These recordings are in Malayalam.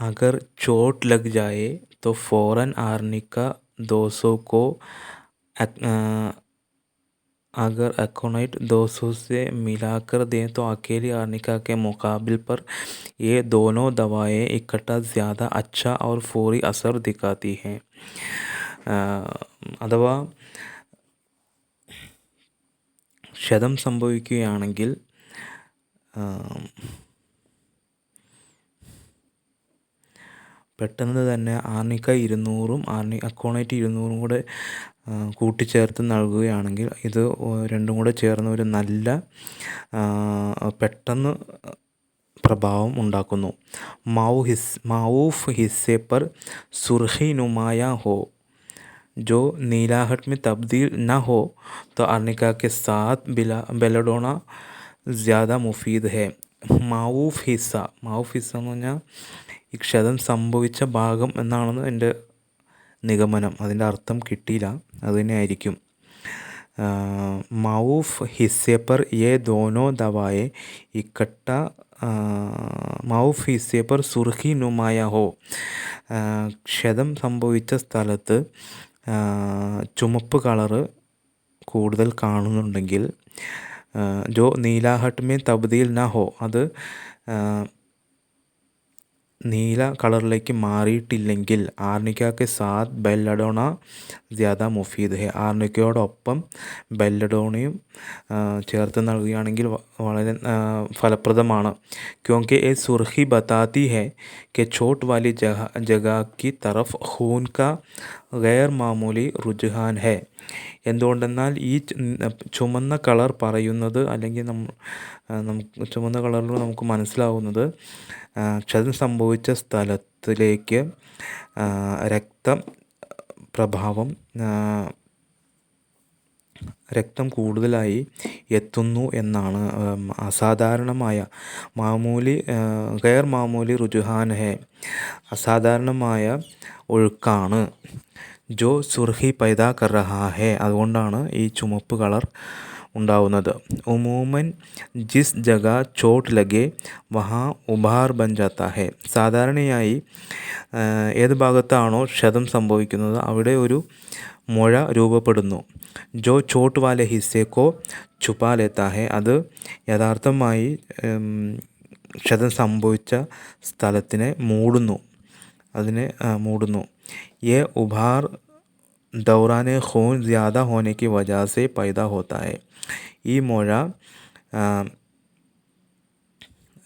अगर चोट लग जाए तो फ़ौरन आर्निका 200 को अगर एकोनाइट 200 से मिलाकर दें तो अकेली आर्निका के मुकाबले पर ये दोनों दवाएं इकट्ठा ज़्यादा अच्छा और फौरी असर दिखाती हैं. അഥവാ ക്ഷതം സംഭവിക്കുകയാണെങ്കിൽ പെട്ടെന്ന് തന്നെ ആർണിക്ക 200ഉം അക്കോണൈറ്റ് 200ഉം കൂടെ കൂട്ടിച്ചേർത്ത് നൽകുകയാണെങ്കിൽ ഇത് രണ്ടും കൂടെ ചേർന്ന് ഒരു നല്ല പെട്ടെന്ന് प्रभाव ഉണ്ടാക്കുന്നു. माऊफ हिस्से पर सुर्खी नुमाया हो जो नीलाहट में तब्दील न हो तो अर्निका के साथ बेलाडोना ज़्यादा मुफीद है. മാവൂഫ് ഹിസ്സ എന്ന് പറഞ്ഞാൽ ഈ ക്ഷതം സംഭവിച്ച ഭാഗം എന്നാണെന്ന് എൻ്റെ നിഗമനം. അതിൻ്റെ അർത്ഥം കിട്ടിയില്ല, അത് തന്നെ ആയിരിക്കും. മാവൂഫ് ഹിസ്സെ पर ये दोनों दवाएं इकट्ठा മാവൂഫ് ഹിസ്സെ पर സുർഖി നുമായ ഹോ, ക്ഷതം സംഭവിച്ച സ്ഥലത്ത് ചുമപ്പ് കളറ് കൂടുതൽ കാണുന്നുണ്ടെങ്കിൽ, ജോ നീലാഹട്ട് മേ തബ്ദീൽ ന ഹോ, അത് നീല കളറിലേക്ക് മാറിയിട്ടില്ലെങ്കിൽ, ആർണിക്കയ്ക്ക് സാത്ത് ബെല്ലഡോണ ജ്യാദ മുഫീദ് ഹെ, ആർണിക്കയോടൊപ്പം ബെല്ലഡോണയും ചേർത്ത് നൽകുകയാണെങ്കിൽ വളരെ ഫലപ്രദമാണ്. ക്യോങ്കി A surkhi ബതാത്തി he K ചോട്ട് Valley ജഗ കി തറഫ് ഖൂൻ കാ ഗൈർ മാമൂലി റുജ്ഹാൻ ഹെ. എന്തുകൊണ്ടെന്നാൽ ഈ ചുമന്ന കളർ പറയുന്നത്, അല്ലെങ്കിൽ നമുക്ക് ചുമന്ന കളറിൽ നമുക്ക് മനസ്സിലാവുന്നത് ക്ഷതം സംഭവിച്ച സ്ഥലത്തിലേക്ക് രക്തം കൂടുതലായി എത്തുന്നു എന്നാണ്. അസാധാരണമായ ഗൈർ മാമൂലി റുജുഹാൻ ഹെ, അസാധാരണമായ ഒഴുക്കാണ്. ജോ സുർഖി പൈദാ കർ റഹാ ഹെ, അതുകൊണ്ടാണ് ഈ ചുമപ്പ് കളർ ഉണ്ടാവുന്നത്. ഉമൂമൻ ജിസ് ജഗ ചോട്ട് ലഗെ വഹാ ഉബാർ ബൻ ജാത്ത ഹെ, സാധാരണയായി ഏത് ഭാഗത്താണോ ക്ഷതം സംഭവിക്കുന്നത് അവിടെ ഒരു മുഴ രൂപപ്പെടുന്നു. ജോ ചോട്ട് വാലെ ഹിസ്സേക്കോ ഛുപാ ലേത്ത ഹെ, അത് യഥാർത്ഥമായി ക്ഷതം സംഭവിച്ച സ്ഥലത്തിനെ മൂടുന്നു. ये उभार दौरान खून ज़्यादा होने की वजह से पैदा होता है. ഈ മുഴ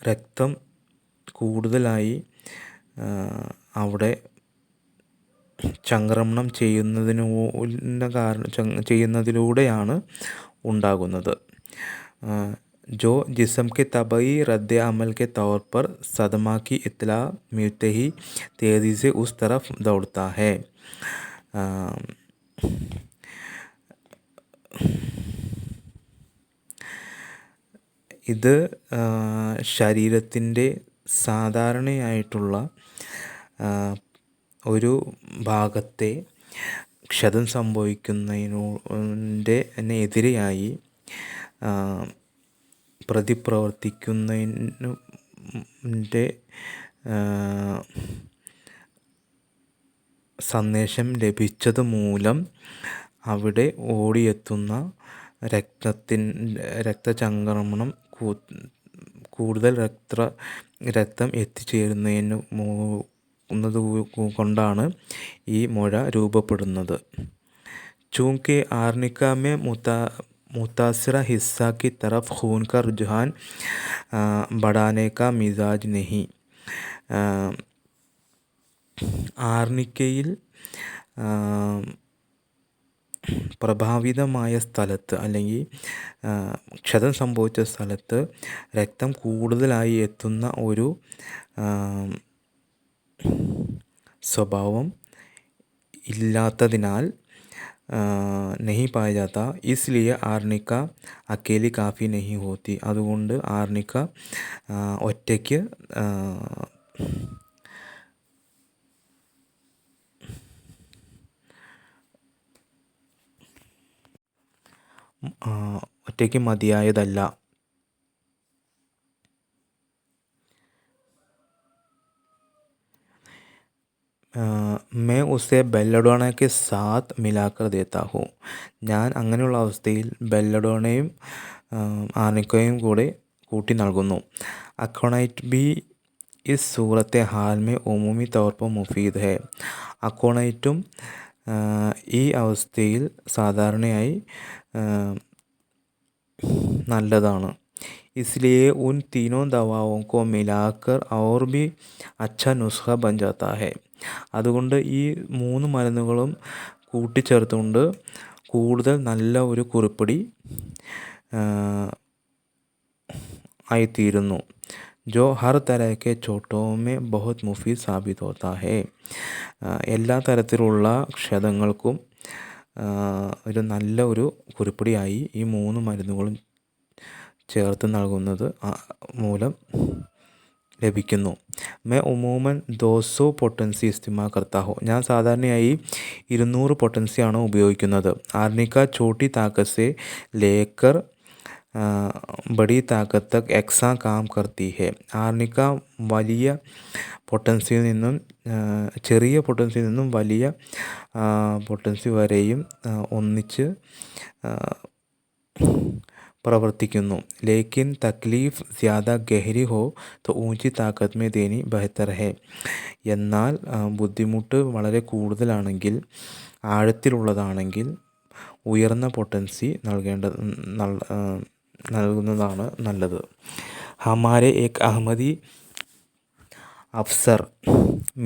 രക്തം കൂടുതലായി അവിടെ ചംക്രമണം ചെയ്യുന്നതിലൂടെയാണ് ഉണ്ടാകുന്നത്. जो जिस्म के तबई रद्द अमल के तौर पर सदमा की इत्तला मिलते ही तेज़ी से उस तरफ दौड़ता है. ഇത് ശരീരത്തിൻ്റെ സാധാരണയായിട്ടുള്ള ഒരു ഭാഗത്തെ ക്ഷതം സംഭവിക്കുന്നതിനെതിരെയായി പ്രതിപ്രവർത്തിക്കുന്നതിൻ്റെ സന്ദേശം ലഭിച്ചത് മൂലം അവിടെ ഓടിയെത്തുന്ന രക്തചംക്രമണം കൂടുതൽ രക്തം എത്തിച്ചേരുന്നത് കൊണ്ടാണ് ഈ മുഴ രൂപപ്പെടുന്നത്. ചൂങ്കി ആർണിക്ക മേ मुतासिरा हिस्सा की तरफ खून का रुझान बढ़ाने का मिजाज नहीं. ആർണിക്കയിൽ പ്രഭാവിതമായ സ്ഥലത്ത്, അല്ലെങ്കിൽ ക്ഷതം സംഭവിച്ച സ്ഥലത്ത് രക്തം കൂടുതലായി എത്തുന്ന ഒരു സ്വഭാവം ഇല്ലാത്തതിനാൽ नहीं पाया जाता, इसलिए आर्निका अकेली काफ़ी नहीं होती. അതുകൊണ്ട് ആർണിക്ക ഒറ്റയ്ക്ക് മതിയായതല്ല. मैं उसे बेल्लडोना के साथ मिलाकर देता हूँ. ഞാൻ അങ്ങനെയുള്ള അവസ്ഥയിൽ ബെല്ലഡോണയും ആർണിക്കയും കൂടെ കൂട്ടി നൽകുന്നു. അക്കോണൈറ്റ് ബി ഇസ് സൂറത്തെ ഹാൽ മേ ഉമൂമി തൗർ പർ മുഫീദ് ഹെ. അക്കോണൈറ്റും ഈ അവസ്ഥയിൽ സാധാരണയായി നല്ലതാണ്. इसलिए उन तीनों दवाओं को मिलाकर और भी अच्छा नुस्ഖ बन जाता है. അതുകൊണ്ട് ഈ 3 മരുന്നുകളും കൂട്ടിച്ചേർത്തുകൊണ്ട് കൂടുതൽ നല്ല ഒരു കുറിപ്പടി ആയിത്തീരുന്നു. जो हर तरह के चोटों में बहुत मुफीद साबित होता है. എല്ലാ തരത്തിലുള്ള ക്ഷതങ്ങൾക്കും ഒരു നല്ല ഒരു കുറിപ്പടിയായി ഈ 3 മരുന്നുകളും ചേർത്ത് നൽകുന്നത് മൂലം ലഭിക്കുന്നു. മേ ഉമൂമൻ 200 പൊട്ടൻസി ഇസ്തിമാൽ കർത്താ ഹോ. ഞാൻ സാധാരണയായി 200 പൊട്ടൻസിയാണ് ഉപയോഗിക്കുന്നത്. ആർണിക്ക ചോട്ടി താക്കത്ത് സെ ലേക്കർ ബഡി താക്കത്ത് തക് എക്സാ കാം കർത്തി ഹെ. ആർണിക്ക വലിയ പൊട്ടൻസിയിൽ നിന്നും ചെറിയ പൊട്ടൻസിയിൽ നിന്നും വലിയ പൊട്ടൻസി വരെയും ഒന്നിച്ച് പ്രവർത്തിക്കുന്നു. ലേക്കിൻ തക്ലീഫ് ജ്യാദ ഗഹരി ഹോ തോ ഊഞ്ചി താക്കത്ത് മേ ദേനി ബെഹത്തർ ഹെ. എന്നാൽ ബുദ്ധിമുട്ട് വളരെ കൂടുതലാണെങ്കിൽ, ആഴത്തിലുള്ളതാണെങ്കിൽ ഉയർന്ന പൊട്ടൻസി നൽകുന്നതാണ് നല്ലത്. ഹമാരെ ഏക് അഹമ്മദി अफसर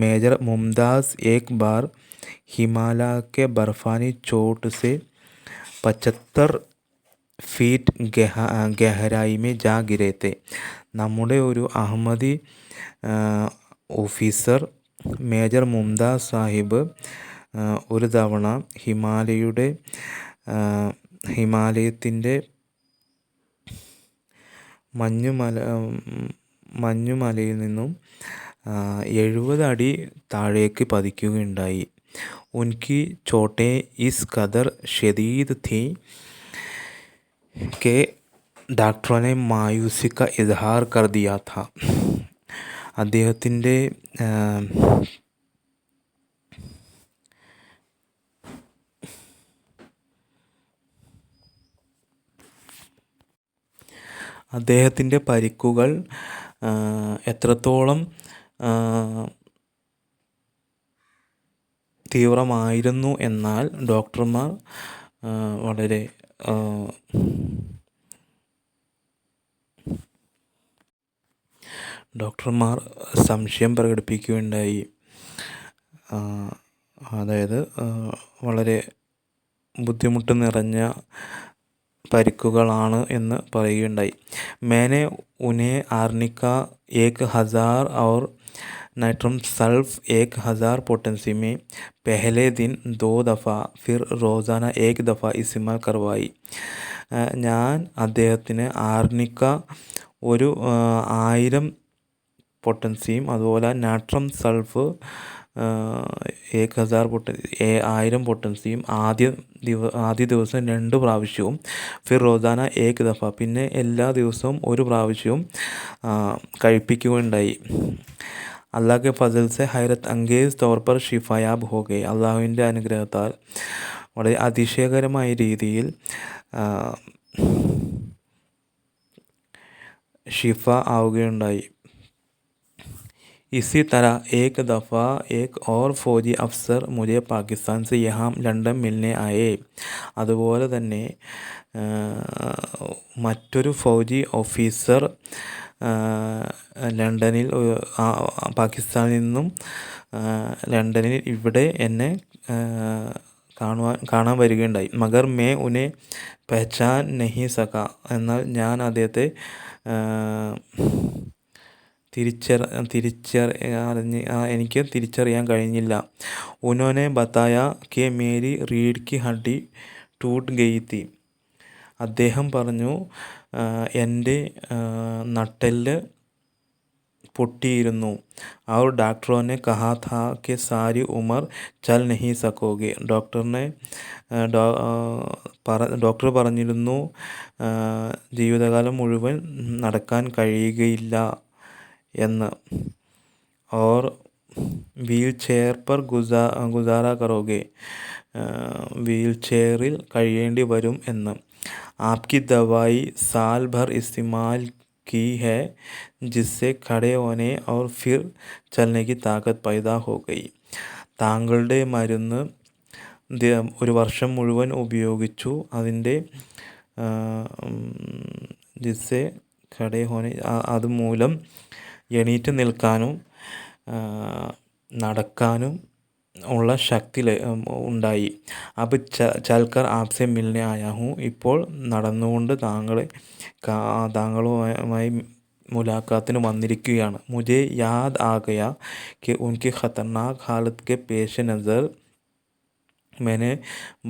मेजर मुमताज़ एक बार हिमालय के बर्फ़ानी चोट से 75 ഫീറ്റ് ഗഹരായി മേ ജാ ഗിരേ തെ. നമ്മുടെ ഒരു അഹമ്മദി ഓഫീസർ മേജർ മുംതാസ് സാഹിബ് ഒരു തവണ ഹിമാലയത്തിൻ്റെ മഞ്ഞുമലയിൽ നിന്നും 70 അടി താഴേക്ക് പതിക്കുകയുണ്ടായി. ഉൻകി ചോട്ടേ ഇസ് ഖദർ ഷദീദ് ഥീ के डॉक्टरों ने मायूसी का इजहार कर दिया था. അദ്ദേഹത്തിൻ്റെ പരിക്കുകൾ എത്രത്തോളം തീവ്രമായിരുന്നു എന്നാൽ ഡോക്ടർമാർ വളരെ സംശയം പ്രകടിപ്പിക്കുകയുണ്ടായി. അതായത് വളരെ ബുദ്ധിമുട്ട് നിറഞ്ഞ പരിക്കുകളാണ് എന്ന് പറയുകയുണ്ടായി. मैंने उन्हें आर्निका 1000 और नाइट्रम सल्फ 1000 पोटेंसी में पहले दिन 2 दफ़ा फिर रोज़ाना 1 दफ़ा इस्तेमाल करवाई. ഞാൻ അദ്ദേഹത്തിന് ആർണിക്ക ഒരു 1000 പൊട്ടൻസിയും അതുപോലെ നാട്രം സൾഫ് 1000 പൊട്ടൻസിയും ആദ്യ ദിവസം 2 പ്രാവശ്യവും ഫിർ റോസാന 1 ദഫ പിന്നെ എല്ലാ ദിവസവും 1 പ്രാവശ്യവും കഴിപ്പിക്കുകയുണ്ടായി. അള്ളാഹ് കെ ഫസൽ സെ ഹൈറത്ത് അംഗേസ് തൗർ പർ ഷിഫായാബ് ഹോ ഗയെ. അള്ളാഹുവിൻ്റെ അനുഗ്രഹത്താൽ വളരെ അതിശയകരമായ രീതിയിൽ ഷിഫ ആവുകയുണ്ടായി. इसी तरह एक दफ़ा एक और फौजी अफसर मुझे पाकिस्तान से यहाँ लंदन मिलने आए. അതുപോലെ തന്നെ മറ്റൊരു ഫൗജി ഓഫീസർ പാകിസ്ഥാനിൽ നിന്നും ലണ്ടനിൽ ഇവിടെ എന്നെ കാണാൻ വരികയുണ്ടായി. മഗർ മേ ഉനെ പെഹ്ചാൻ നഹി സക. എന്നാൽ ഞാൻ അദ്ദേഹത്തെ എനിക്ക് തിരിച്ചറിയാൻ കഴിഞ്ഞില്ല. ഉനോനെ ബതായ കെ മേരി റീഡ് കി ഹഡ്ഡി ടൂട്ട് ഗയി തി. അദ്ദേഹം പറഞ്ഞു എൻ്റെ നട്ടെല്ല് പൊട്ടിയിരുന്നു. और डॉक्टरों ने कहा था कि सारी उम्र चल नहीं सकोगे. ഡോക്ടർ പറഞ്ഞിരുന്നു ജീവിതകാലം മുഴുവൻ നടക്കാൻ കഴിയുകയില്ല എന്ന്. और വീൽ ചെയർ പർ ഗുസാര കരോഗെ, വീൽ ചെയറിൽ കഴിയേണ്ടി വരും എന്ന്. ആപ്കി ദവായി സാൽ ഭർ ഇസ്തേമാൽ की है जिससे खड़े होने और फिर चलने की ताकत पैदा हो गई. താങ്കളുടെ മരുന്ന് ഒരു വർഷം മുഴുവൻ ഉപയോഗിച്ചു. അതിൻ്റെ ജിസ്സെ ഖടേ ഹോനെ, അതുമൂലം എണീറ്റ് നിൽക്കാനും നടക്കാനും ഉള്ള ശക്തി ഉണ്ടായി. അബ് ചൽക്കർ ആപ്സെ മിൽനെ ആയാ ഹൂം, ഇപ്പോൾ നടന്നുകൊണ്ട് താങ്കളുമായി മുലാഖാത്തിന് വന്നിരിക്കുകയാണ്. മുझे याद आ गया कि उनकी ख़तरनाक हालत के पेश नज़र मैंने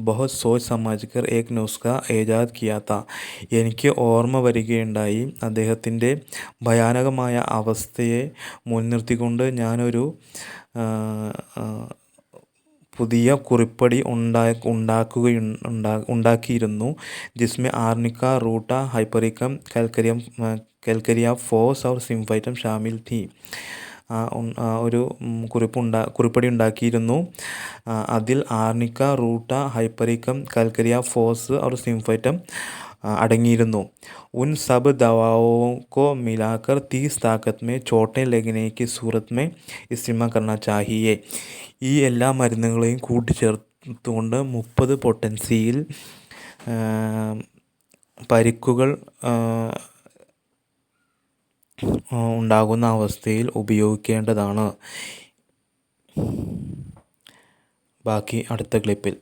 बहुत सोच समझकर एक नुस्ഖ ഈജാദ് കിയാ താ. എനിക്ക് ഓർമ്മ വരികയുണ്ടായി, അദ്ദേഹത്തിൻ്റെ ഭയാനകമായ അവസ്ഥയെ മുൻനിർത്തിക്കൊണ്ട് ഞാനൊരു പുതിയ കുറിപ്പടി ഉണ്ടാക്കിയിരുന്നു. ജിസ്മെ ആർണിക്ക, റൂട്ട, ഹൈപ്പറിക്കം, കൽക്കരിയ ഫോസ് और സിംഫൈറ്റം ഷാമിൽ थी. ഒരു കുറിപ്പടി ഉണ്ടാക്കിയിരുന്നു. അതിൽ ആർണിക്ക, റൂട്ട, ഹൈപ്പറിക്കം, കൽക്കരിയ ഫോസ് और സിംഫൈറ്റം അടങ്ങിയിരുന്നു. ഉൻ സബ് ദവാओं को मिलाकर 30 ताकत में चोटें लगने की सूरत में इस्तेमाल करना चाहिए. ഈ എല്ലാ മരുന്നുകളെയും കൂട്ടിച്ചേർത്തുകൊണ്ട് 30 പൊട്ടൻസിയിൽ പരിക്കുകൾ ഉണ്ടാകുന്ന അവസ്ഥയിൽ ഉപയോഗിക്കേണ്ടതാണ്. ബാക്കി അടുത്ത ക്ലിപ്പിൽ.